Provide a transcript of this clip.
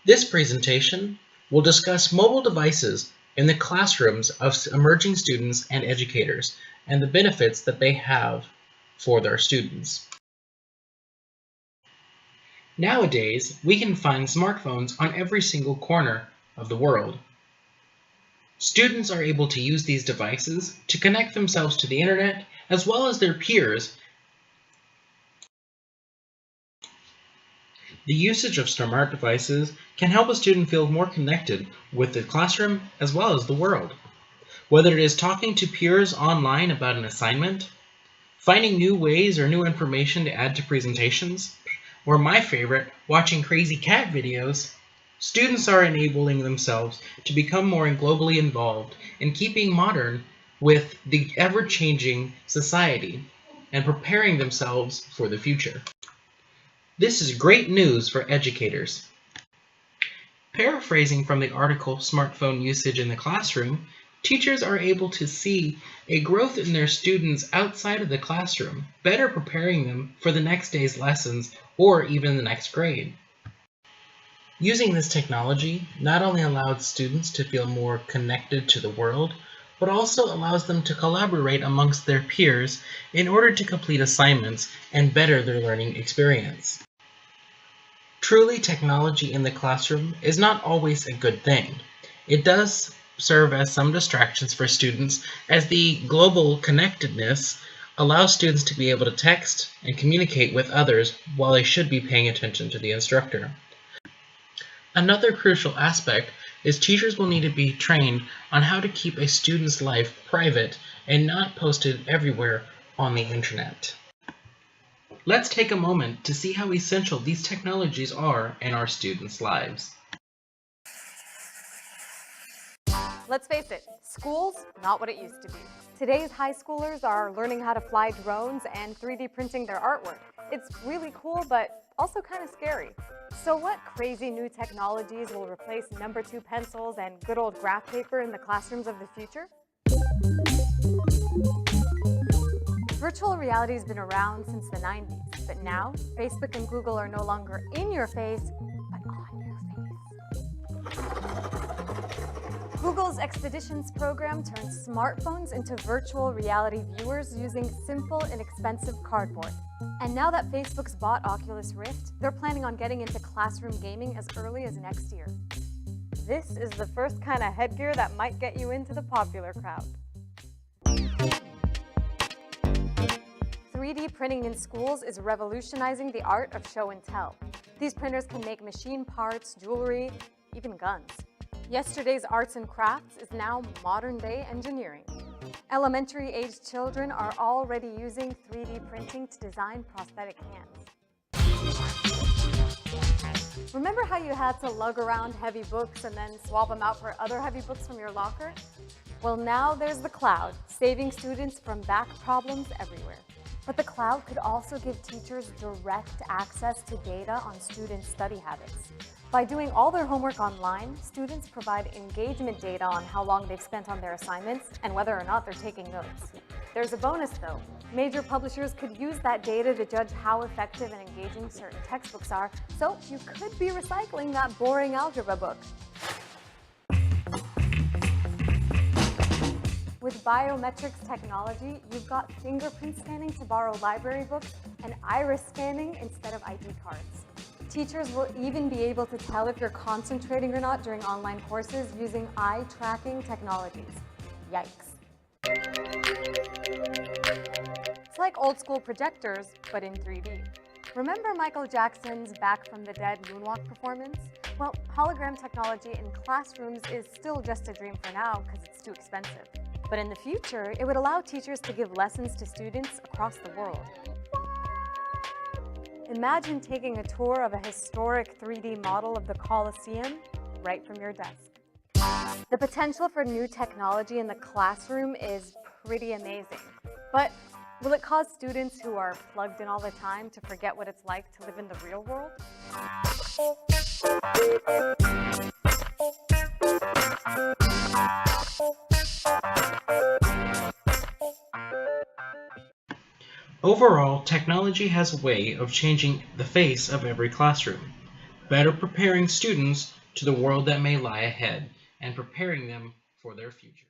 This presentation will discuss mobile devices in the classrooms of emerging students and educators and the benefits that they have for their students. Nowadays, we can find smartphones on every single corner of the world. Students are able to use these devices to connect themselves to the internet as well as their peers. The usage of smart devices can help a student feel more connected with the classroom as well as the world. Whether it is talking to peers online about an assignment, finding new ways or new information to add to presentations, or my favorite, watching crazy cat videos, students are enabling themselves to become more globally involved in keeping modern with the ever-changing society and preparing themselves for the future. This is great news for educators. Paraphrasing from the article Smartphone Usage in the Classroom, teachers are able to see a growth in their students outside of the classroom, better preparing them for the next day's lessons or even the next grade. Using this technology not only allows students to feel more connected to the world, but also allows them to collaborate amongst their peers in order to complete assignments and better their learning experience. Truly, technology in the classroom is not always a good thing. It does serve as some distractions for students, as the global connectedness allows students to be able to text and communicate with others while they should be paying attention to the instructor. Another crucial aspect is teachers will need to be trained on how to keep a student's life private and not posted everywhere on the internet. Let's take a moment to see how essential these technologies are in our students' lives. Let's face it, school's not what it used to be. Today's high schoolers are learning how to fly drones and 3D printing their artwork. It's really cool, but also kind of scary. So what crazy new technologies will replace number 2 pencils and good old graph paper in the classrooms of the future? Virtual reality has been around since the 90s, but now Facebook and Google are no longer in your face, but on your face. Google's Expeditions program turns smartphones into virtual reality viewers using simple, inexpensive cardboard. And now that Facebook's bought Oculus Rift, they're planning on getting into classroom gaming as early as next year. This is the first kind of headgear that might get you into the popular crowd. 3D printing in schools is revolutionizing the art of show and tell. These printers can make machine parts, jewelry, even guns. Yesterday's arts and crafts is now modern-day engineering. Elementary-aged children are already using 3D printing to design prosthetic hands. Remember how you had to lug around heavy books and then swap them out for other heavy books from your locker? Well, now there's the cloud, saving students from back problems everywhere. But the cloud could also give teachers direct access to data on students' study habits. By doing all their homework online, students provide engagement data on how long they've spent on their assignments and whether or not they're taking notes. There's a bonus though. Major publishers could use that data to judge how effective and engaging certain textbooks are, so you could be recycling that boring algebra book. With biometrics technology, you've got fingerprint scanning to borrow library books and iris scanning instead of ID cards. Teachers will even be able to tell if you're concentrating or not during online courses using eye tracking technologies. Yikes. It's like old school projectors, but in 3D. Remember Michael Jackson's Back from the Dead moonwalk performance? Well, hologram technology in classrooms is still just a dream for now because it's too expensive. But in the future, it would allow teachers to give lessons to students across the world. Imagine taking a tour of a historic 3D model of the Colosseum right from your desk. The potential for new technology in the classroom is pretty amazing. But will it cause students who are plugged in all the time to forget what it's like to live in the real world? Overall, technology has a way of changing the face of every classroom. better preparing students to the world that may lie ahead and preparing them for their future.